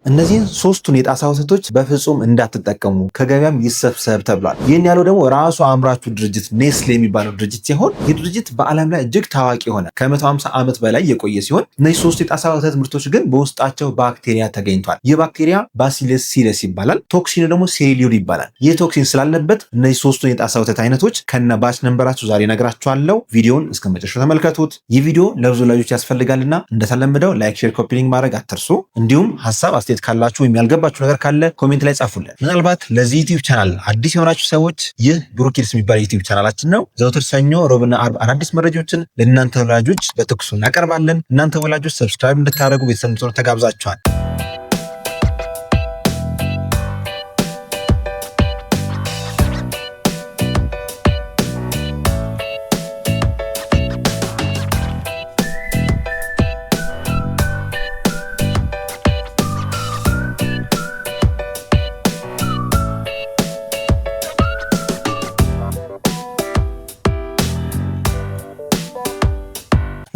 እነዚህን ሶስቱን የጣሳ ወተቶች በፍጹም እንዳትጠቀሙ ከገበያም ይሰብሰብ ተብሏል። ይህን ያለው ደግሞ ራሱ አምራቹ ድርጅት ኔስሌ የሚባለው ድርጅት ሲሆን ይህ ድርጅት በዓለም ላይ እጅግ ታዋቂ የሆነ ከ150 ዓመት በላይ የቆየ ሲሆን እነዚህ ሶስቱ የጣሳ ወተት ምርቶች ግን በውስጣቸው ባክቴሪያ ተገኝቷል። ይህ ባክቴሪያ ባሲለስ ሲለስ ይባላል። ቶክሲኑ ደግሞ ሴሪሊዮን ይባላል። ይህ ቶክሲን ስላለበት እነዚህ ሶስቱን የጣሳ ወተት አይነቶች ከነ ባች ነንበራቸው ዛሬ ነግራችኋለሁ። ቪዲዮን እስከ መጨረሻው ተመልከቱት። ይህ ቪዲዮ ለብዙ ልጆች ያስፈልጋልና እንደተለመደው ላይክ፣ ሼር፣ ኮፒ ሊንክ ማድረግ አትርሱ። እንዲሁም ሀሳብ አስተያየት ካላችሁ ወይም ያልገባችሁ ነገር ካለ ኮሜንት ላይ ጻፉልን። ምናልባት ለዚህ ዩቲዩብ ቻናል አዲስ የሆናችሁ ሰዎች ይህ ብሩክ ኪድስ የሚባል ዩቲዩብ ቻናላችን ነው። ዘውትር ሰኞ፣ ሮብና አርብ አዳዲስ መረጃዎችን ለእናንተ ወላጆች በትኩሱ እናቀርባለን። እናንተ ወላጆች ሰብስክራይብ እንድታደርጉ ቤተሰብ እንድትሆኑ ተጋብዛችኋል።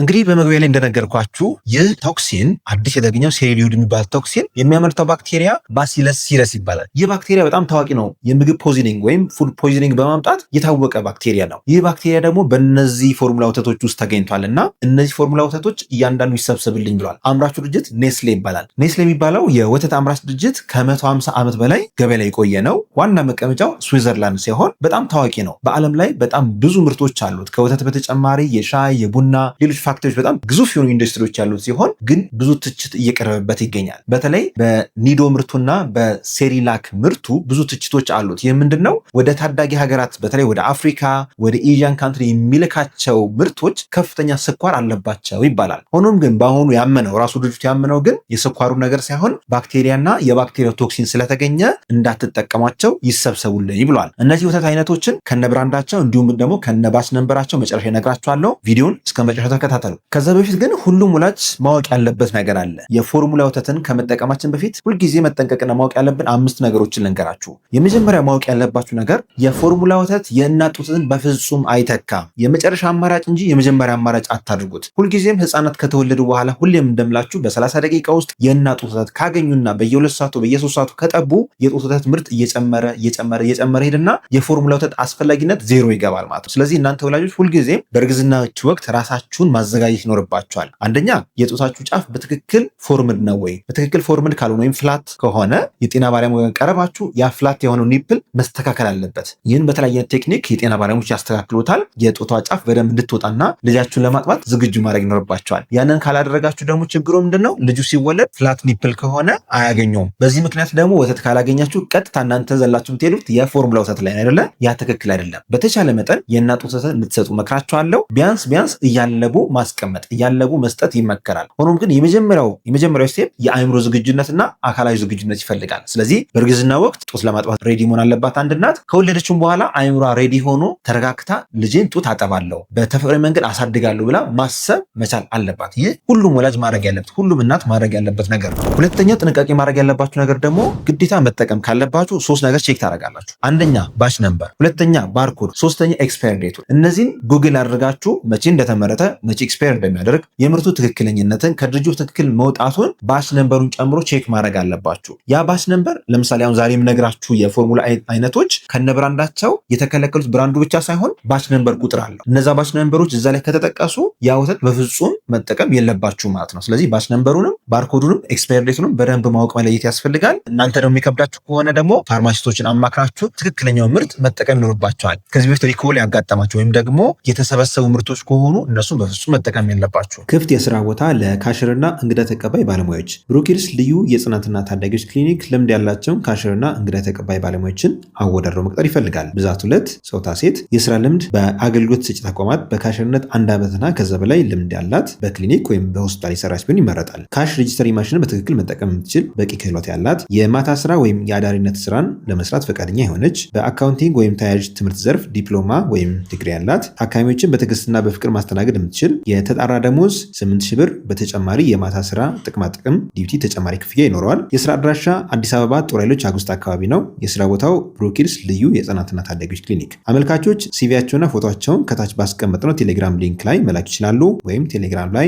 እንግዲህ በመግቢያ ላይ እንደነገርኳችሁ ይህ ቶክሲን አዲስ የተገኘው ሴሪሊዮን የሚባል ቶክሲን የሚያመርተው ባክቴሪያ ባሲለስ ሲለስ ይባላል። ይህ ባክቴሪያ በጣም ታዋቂ ነው። የምግብ ፖይዝኒንግ ወይም ፉድ ፖይዝኒንግ በማምጣት የታወቀ ባክቴሪያ ነው። ይህ ባክቴሪያ ደግሞ በእነዚህ ፎርሙላ ወተቶች ውስጥ ተገኝቷል እና እነዚህ ፎርሙላ ወተቶች እያንዳንዱ ይሰብሰብልኝ ብሏል። አምራቹ ድርጅት ኔስሌ ይባላል። ኔስሌ የሚባለው የወተት አምራች ድርጅት ከ150 ዓመት በላይ ገበያ ላይ የቆየ ነው። ዋና መቀመጫው ስዊዘርላንድ ሲሆን በጣም ታዋቂ ነው። በዓለም ላይ በጣም ብዙ ምርቶች አሉት። ከወተት በተጨማሪ የሻይ፣ የቡና፣ ሌሎች ፋክተሪዎች በጣም ግዙፍ የሆኑ ኢንዱስትሪዎች ያሉት ሲሆን ግን ብዙ ትችት እየቀረበበት ይገኛል። በተለይ በኒዶ ምርቱና በሴሪላክ ምርቱ ብዙ ትችቶች አሉት። ይህ ምንድን ነው? ወደ ታዳጊ ሀገራት በተለይ ወደ አፍሪካ፣ ወደ ኤዥያን ካንትሪ የሚልካቸው ምርቶች ከፍተኛ ስኳር አለባቸው ይባላል። ሆኖም ግን በአሁኑ ያመነው ራሱ ድርጅቱ ያመነው ግን የስኳሩ ነገር ሳይሆን ባክቴሪያና የባክቴሪያ ቶክሲን ስለተገኘ እንዳትጠቀሟቸው ይሰብሰቡልኝ ብሏል። እነዚህ ወተት አይነቶችን ከነብራንዳቸው እንዲሁም ደግሞ ከነባች ነንበራቸው መጨረሻ ይነግራችኋለሁ። ቪዲዮን እስከ መጨረሻ ተከታተሉ። ከዛ በፊት ግን ሁሉም ወላጅ ማወቅ ያለበት ነገር አለ። የፎርሙላ ወተትን ከመጠቀማችን በፊት ሁልጊዜ መጠንቀቅና ማወቅ ያለብን 5 ነገሮችን ልንገራችሁ። የመጀመሪያ ማወቅ ያለባችሁ ነገር የፎርሙላ ወተት የእናት ጡትን በፍጹም አይተካም። የመጨረሻ አማራጭ እንጂ የመጀመሪያ አማራጭ አታድርጉት። ሁልጊዜም ህፃናት ከተወለዱ በኋላ ሁሌም እንደምላችሁ በ30 ደቂቃ ውስጥ የእናት ጡት ወተት ካገኙና በየ2 ሰዓቱ በየ3 ሰዓቱ ከጠቡ የጡት ወተት ምርት እየጨመረ ሄድና የፎርሙላ ወተት አስፈላጊነት ዜሮ ይገባል ማለት ነው። ስለዚህ እናንተ ወላጆች ሁልጊዜም በእርግዝናችሁ ወቅት ራሳችሁን ማዘጋጀት ይኖርባቸዋል። አንደኛ የጡታችሁ ጫፍ በትክክል ፎርምድ ነው ወይ? በትክክል ፎርምድ ካልሆነ ወይም ፍላት ከሆነ የጤና ባለሙያ ቀረባችሁ ያ ፍላት የሆነው ኒፕል መስተካከል አለበት። ይህን በተለያየ ቴክኒክ የጤና ባለሙያዎች ያስተካክሉታል። የጡቷ ጫፍ በደንብ እንድትወጣና ልጃችሁን ለማጥባት ዝግጁ ማድረግ ይኖርባቸዋል። ያንን ካላደረጋችሁ ደግሞ ችግሩ ምንድነው? ልጁ ሲወለድ ፍላት ኒፕል ከሆነ አያገኘውም። በዚህ ምክንያት ደግሞ ወተት ካላገኛችሁ ቀጥታ እናንተ ዘላችሁ የምትሄዱት የፎርሙላ ወተት ላይ አይደለ? ያ ትክክል አይደለም። በተቻለ መጠን የእናት ወተት እንድትሰጡ መክራችኋለሁ። ቢያንስ እያለቡ ማስቀመጥ እያለቡ መስጠት ይመከራል። ሆኖም ግን የመጀመሪያው ስቴፕ የአእምሮ ዝግጁነትና አካላዊ ዝግጁነት ይፈልጋል። ስለዚህ በእርግዝና ወቅት ጡት ለማጥባት ሬዲ መሆን አለባት አንድ እናት። ከወለደችም በኋላ አእምሯ ሬዲ ሆኖ ተረጋግታ ልጄን ጡት አጠባለሁ፣ በተፈጥሯዊ መንገድ አሳድጋለሁ ብላ ማሰብ መቻል አለባት። ይህ ሁሉም ወላጅ ማድረግ ያለበት ሁሉም እናት ማድረግ ያለበት ነገር ነው። ሁለተኛው ጥንቃቄ ማድረግ ያለባችሁ ነገር ደግሞ ግዴታ መጠቀም ካለባችሁ 3 ነገር ቼክ ታደርጋላችሁ። አንደኛ ባች ነምበር፣ ሁለተኛ ባርኮድ፣ ሶስተኛ ኤክስፓየር ዴቱ። እነዚህን ጉግል አድርጋችሁ መቼ እንደተመረተ መቼ ኤክስፓየር እንደሚያደርግ የምርቱ ትክክለኝነትን ከድርጅቱ ትክክል መውጣቱን ባች ነምበሩን ጨምሮ ቼክ ማድረግ አለባችሁ። ያ ባች ነምበር ለምሳሌ አሁን ዛሬ የምነግራችሁ የፎርሙላ አይነቶች ከነብራንዳቸው የተከለከሉት ብራንዱ ብቻ ሳይሆን ባች ነምበር ቁጥር አለው። እነዛ ባች ነምበሮች እዛ ላይ ከተጠቀሱ ያ ወተት በፍጹም መጠቀም የለባችሁ ማለት ነው። ስለዚህ ባች ነምበሩንም ባርኮዱንም ኤክስፓየር ዴቱንም በደንብ ማወቅ መለየት ያስፈልጋል። እናንተ ደግሞ የሚከብዳችሁ ከሆነ ደግሞ ፋርማሲስቶችን አማክራችሁ ትክክለኛው ምርት መጠቀም ይኖርባቸዋል። ከዚህ በፊት ሪኮል ያጋጠማቸው ወይም ደግሞ የተሰበሰቡ ምርቶች ከሆኑ እነሱም በፍጹም መጠቀም የለባችሁ። ክፍት የስራ ቦታ ለካሽርና እንግዳ ተቀባይ ባለሙያዎች። ብሩክ ኪድስ ልዩ የጽናትና ታዳጊዎች ክሊኒክ ልምድ ያላቸውን ካሽርና እንግዳ ተቀባይ ባለሙያዎችን አወዳድሮ መቅጠር ይፈልጋል። ብዛት 2፣ ጾታ ሴት። የስራ ልምድ በአገልግሎት ሰጪ ተቋማት በካሽርነት 1 ዓመትና ከዛ በላይ ልምድ ያላት፣ በክሊኒክ ወይም በሆስፒታል የሰራች ቢሆን ይመረጣል። ካሽ ሬጂስተሪ ማሽንን በትክክል መጠቀም የምትችል፣ በቂ ክህሎት ያላት፣ የማታ ስራ ወይም የአዳሪነት ስራን ለመስራት ፈቃደኛ የሆነች፣ በአካውንቲንግ ወይም ተያያዥ ትምህርት ዘርፍ ዲፕሎማ ወይም ዲግሪ ያላት፣ ታካሚዎችን በትዕግስትና በፍቅር ማስተናገድ የምትችል፣ የተጣራ ደሞዝ 8000 ብር በተጨማሪ የማታ ስራ ጥቅማጥቅም ዲዩቲ ተጨማሪ ክፍያ ይኖረዋል። የስራ አድራሻ አዲስ አበባ ጦር ኃይሎች አጉስት አካባቢ ነው። የስራ ቦታው ብሩክ ኪድስ ልዩ የህፃናትና ታዳጊዎች ክሊኒክ። አመልካቾች ሲቪያቸውና ፎቶቸውን ከታች ባስቀመጥነው ቴሌግራም ሊንክ ላይ መላክ ይችላሉ፣ ወይም ቴሌግራም ላይ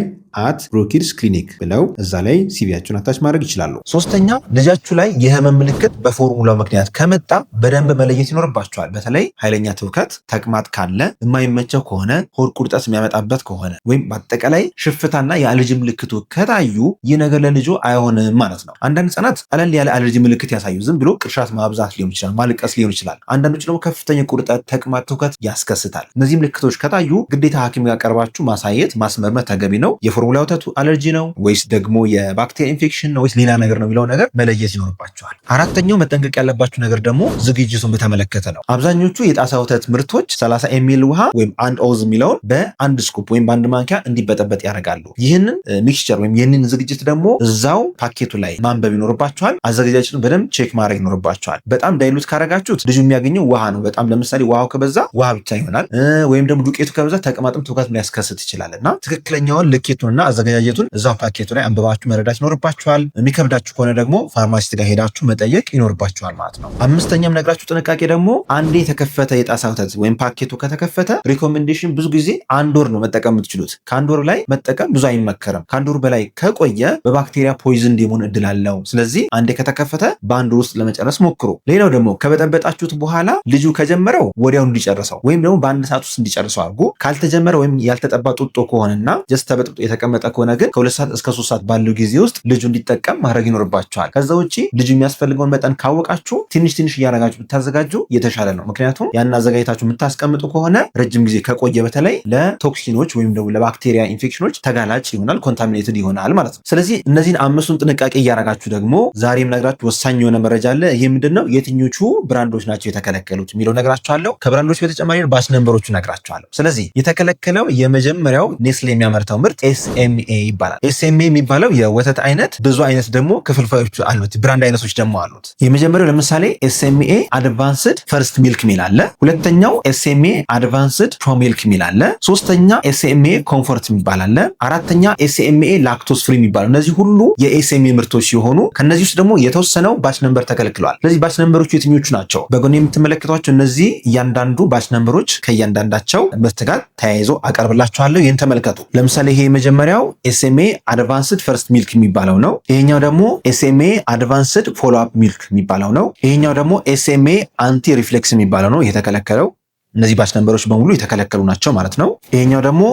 @ብሩኪድስ ክሊኒክ ብለው እዛ ላይ ሲቪያችሁን አታች ማድረግ ይችላሉ። ሶስተኛ ልጃችሁ ላይ የህመም ምልክት በፎርሙላው ምክንያት ከመጣ በደንብ መለየት ይኖርባቸዋል። በተለይ ኃይለኛ ትውከት፣ ተቅማጥ ካለ፣ የማይመቸው ከሆነ፣ ሆድ ቁርጠት የሚያመጣበት ከሆነ ወይም በአጠቃላይ ሽፍታና የአለርጂ ምልክቱ ከታዩ ይህ ነገር ለልጆ አይሆንም ማለት ነው። አንዳንድ ህጻናት ቀለል ያለ አለርጂ ምልክት ያሳዩ፣ ዝም ብሎ ቅርሻት ማብዛት ሊሆን ይችላል፣ ማልቀስ ሊሆን ይችላል። አንዳንዶች ደግሞ ከፍተኛ ቁርጠት፣ ተቅማጥ፣ ትውከት ያስከስታል። እነዚህ ምልክቶች ከታዩ ግዴታ ሐኪም ጋር ቀርባችሁ ማሳየት ማስመርመር ተገቢ ነው። የፎርሙላ ወተቱ አለርጂ ነው ወይስ ደግሞ የባክቴሪያ ኢንፌክሽን ነው ወይስ ሌላ ነገር ነው የሚለው ነገር መለየት ይኖርባቸዋል። አራተኛው መጠንቀቅ ያለባችሁ ነገር ደግሞ ዝግጅቱን በተመለከተ ነው። አብዛኞቹ የጣሳ ወተት ምርቶች 30 ኤምኤል ውሃ ወይም 1 ኦዝ የሚለውን በአንድ ስኩፕ ወይም በአንድ ማንኪያ እንዲበጠበጥ ያደርጋሉ። ይህንን ሚክስቸር ወይም ይህንን ዝግጅት ደግሞ እዛው ፓኬቱ ላይ ማንበብ ይኖርባቸዋል። አዘገጃጀቱን በደንብ ቼክ ማድረግ ይኖርባቸዋል። በጣም ዳይሉት ካረጋችሁት ልጁ የሚያገኘው ውሃ ነው። በጣም ለምሳሌ ውሃው ከበዛ ውሃ ብቻ ይሆናል፣ ወይም ደግሞ ዱቄቱ ከበዛ ተቅማጥም ትውከት ሊያስከስት ይችላል እና ትክክለኛውን ልኬቱንና አዘገጃጀቱን እዛው ፓኬቱ ላይ አንብባችሁ መረዳት ይኖርባችኋል። የሚከብዳችሁ ከሆነ ደግሞ ፋርማሲስት ጋር ሄዳችሁ መጠየቅ ይኖርባችኋል ማለት ነው። አምስተኛም ነግራችሁ ጥንቃቄ ደግሞ አንዴ የተከፈተ የጣሳ ወተት ወይም ፓኬቱ ከተከፈተ ሪኮሜንዴሽን ብዙ ጊዜ 1 ወር ነው መጠቀም የምትችሉት። ከ1 ወር ላይ መጠቀም ብዙ አይመከርም። ከ1 ወር በላይ ከቆየ በባክቴሪያ ፖይዝን የመሆን እድል አለው። ስለዚህ አንዴ ከተከፈተ በ1 ወር ውስጥ ለመጨረስ ሞክሩ። ሌላው ደግሞ ከበጠበጣችሁት በኋላ ልጁ ከጀመረው ወዲያው እንዲጨርሰው ወይም ደግሞ በ1 ሰዓት ውስጥ እንዲጨርሰው አድርጎ፣ ካልተጀመረ ወይም ያልተጠባ ጡጦ ከሆነና ጀስት ተበጥብጦ የተቀመጠ ከሆነ ግን ከ2 ሰዓት እስከ 3 ሰዓት ባለው ጊዜ ውስጥ ልጁ እንዲጠቀም ማድረግ ይኖርባቸዋል። ከዛ ውጪ ልጁ የሚያስፈልገውን መጠን ካወቃችሁ ትንሽ ትንሽ እያረጋችሁ ብታዘጋጁ የተሻለ ነው። ምክንያቱም ያን አዘጋጅታችሁ የምታስቀምጡ ከሆነ ረጅም ጊዜ ከቆየ በተለይ ለቶክሲኖች ወይም ደግሞ ለባክቴሪያ ኢንፌክሽኖች ተጋላጭ ይሆናል፣ ኮንታሚኔትድ ይሆናል ማለት ነው። ስለዚህ እነዚህን 5ቱን ጥንቃቄ እያረጋችሁ ደግሞ ዛሬም ነግራችሁ ወሳኝ የሆነ መረጃ አለ። ይህ ምንድነው? የትኞቹ ብራንዶች ናቸው የተከለከሉት የሚለው ነግራችኋለሁ። ከብራንዶች በተጨማሪ ባች ነምበሮቹ ነግራችኋለሁ። ስለዚህ የተከለከለው የመጀመሪያው ኔስሌ የሚያመርተው ምርት ኤስኤምኤ ይባላል። ኤስኤምኤ የሚባለው የወተት አይነት ብዙ አይነት ደግሞ ክፍልፋዮች አሉት፣ ብራንድ አይነቶች ደግሞ አሉት። የመጀመሪያው ለምሳሌ ኤስኤምኤ አድቫንስድ ፈርስት ሚልክ ሚል አለ። ሁለተኛው ኤስኤምኤ አድቫንስድ ፕሮ ሚልክ ሚል አለ። ሶስተኛ ኤስኤምኤ ኮምፎርት የሚባል አለ። አራተኛ ኤስኤምኤ ላክቶስ ፍሪ የሚባለው። እነዚህ ሁሉ የኤስኤምኤ ምርቶች ሲሆኑ ከነዚህ ውስጥ ደግሞ የተወሰነው ባች ነምበር ተከልክለዋል። ስለዚህ ባች ነምበሮቹ የትኞቹ ናቸው? በጎን የምትመለከቷቸው እነዚህ እያንዳንዱ ባች ነምበሮች ከእያንዳንዳቸው ምርት ጋር ተያይዞ አቀርብላችኋለሁ። ይህን ተመልከቱ። ለምሳሌ ይሄ የመጀመሪያው ኤስኤምኤ አድቫንስድ ፈርስት ሚልክ የሚባለው ነው። ይሄኛው ደግሞ ኤስኤምኤ አድቫንስድ ፎሎ አፕ ሚልክ የሚባለው ነው። ይሄኛው ደግሞ ኤስኤምኤ አንቲ ሪፍሌክስ የሚባለው ነው የተከለከለው። እነዚህ ባች ነምበሮች በሙሉ የተከለከሉ ናቸው ማለት ነው። ይሄኛው ደግሞ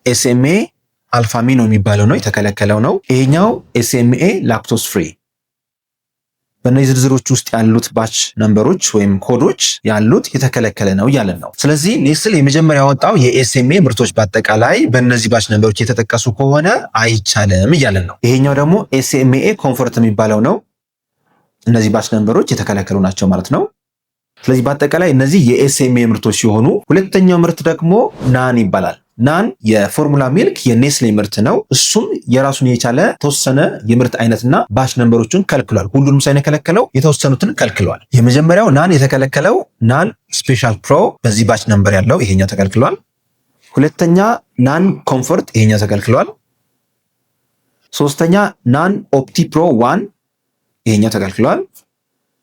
ኤስኤምኤ አልፋሚኖ የሚባለው ነው የተከለከለው ነው። ይሄኛው ኤስኤምኤ ላክቶስ ፍሪ። በእነዚህ ዝርዝሮች ውስጥ ያሉት ባች ነምበሮች ወይም ኮዶች ያሉት የተከለከለ ነው እያለን ነው። ስለዚህ ኔስል የመጀመሪያ ያወጣው የኤስኤምኤ ምርቶች በአጠቃላይ በእነዚህ ባች ነምበሮች የተጠቀሱ ከሆነ አይቻልም እያለን ነው። ይሄኛው ደግሞ ኤስኤምኤ ኮምፎርት የሚባለው ነው። እነዚህ ባች ነምበሮች የተከለከሉ ናቸው ማለት ነው። ስለዚህ በአጠቃላይ እነዚህ የኤስኤምኤ ምርቶች ሲሆኑ ሁለተኛው ምርት ደግሞ ናን ይባላል። ናን የፎርሙላ ሚልክ የኔስሌ ምርት ነው። እሱም የራሱን የቻለ ተወሰነ የምርት አይነትና ባች ነምበሮችን ከልክሏል። ሁሉንም ሳይሆን የከለከለው የተወሰኑትን ከልክሏል። የመጀመሪያው ናን የተከለከለው ናን ስፔሻል ፕሮ በዚህ ባች ነምበር ያለው ይሄኛው ተከልክሏል። ሁለተኛ ናን ኮምፎርት ይሄኛው ተከልክሏል። ሶስተኛ ናን ኦፕቲ ፕሮ 1 ይሄኛው ተከልክሏል።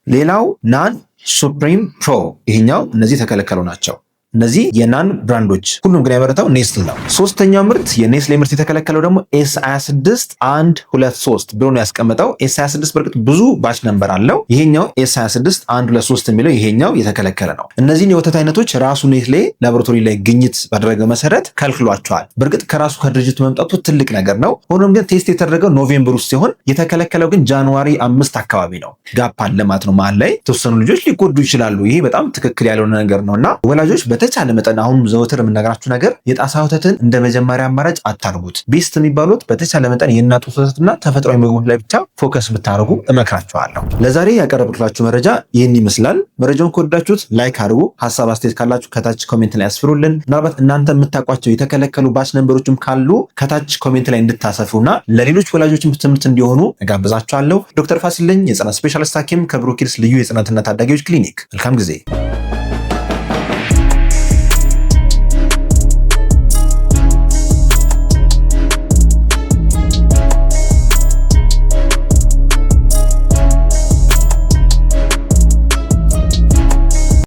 ሌላው ናን ሱፕሪም ፕሮ ይሄኛው እነዚህ የተከለከሉ ናቸው። እነዚህ የናን ብራንዶች ሁሉም ግን ያመረተው ኔስል ነው። ሶስተኛው ምርት የኔስሌ ምርት የተከለከለው ደግሞ ኤስ26 123 ብሎ ነው ያስቀመጠው። ኤስ26 በርግጥ ብዙ ባች ነምበር አለው። ይሄኛው ኤስ26 123 የሚለው ይሄኛው የተከለከለ ነው። እነዚህን የወተት አይነቶች ራሱ ኔስሌ ላቦራቶሪ ላይ ግኝት ባደረገው መሰረት ከልክሏቸዋል። በርግጥ ከራሱ ከድርጅቱ መምጣቱ ትልቅ ነገር ነው። ሆኖም ግን ቴስት የተደረገው ኖቬምበር ውስጥ ሲሆን የተከለከለው ግን ጃንዋሪ 5 አካባቢ ነው። ጋፕ አለ ማለት ነው። መሀል ላይ የተወሰኑ ልጆች ሊጎዱ ይችላሉ። ይሄ በጣም ትክክል ያልሆነ ነገር ነውና ወላጆች በተቻለ መጠን አሁን ዘወትር የምነግራችሁ ነገር የጣሳ ወተትን እንደ መጀመሪያ አማራጭ አታርጉት። ቤስት የሚባሉት በተቻለ መጠን የእናት ወተትና ተፈጥሯዊ ምግቦች ላይ ብቻ ፎከስ ብታደርጉ እመክራችኋለሁ። ለዛሬ ያቀረብኩላችሁ መረጃ ይህን ይመስላል። መረጃውን ከወዳችሁት ላይክ አድርጉ። ሀሳብ አስተያየት ካላችሁ ከታች ኮሜንት ላይ ያስፍሩልን። ምናልባት እናንተ የምታውቋቸው የተከለከሉ ባች ነምበሮችም ካሉ ከታች ኮሜንት ላይ እንድታሰፉና ለሌሎች ወላጆችም ትምህርት እንዲሆኑ እጋብዛችኋለሁ። ዶክተር ፋሲል ነኝ፣ የህፃናት ስፔሻሊስት ሐኪም ከብሩክ ኪድስ ልዩ የህፃናትና ታዳጊዎች ክሊኒክ። መልካም ጊዜ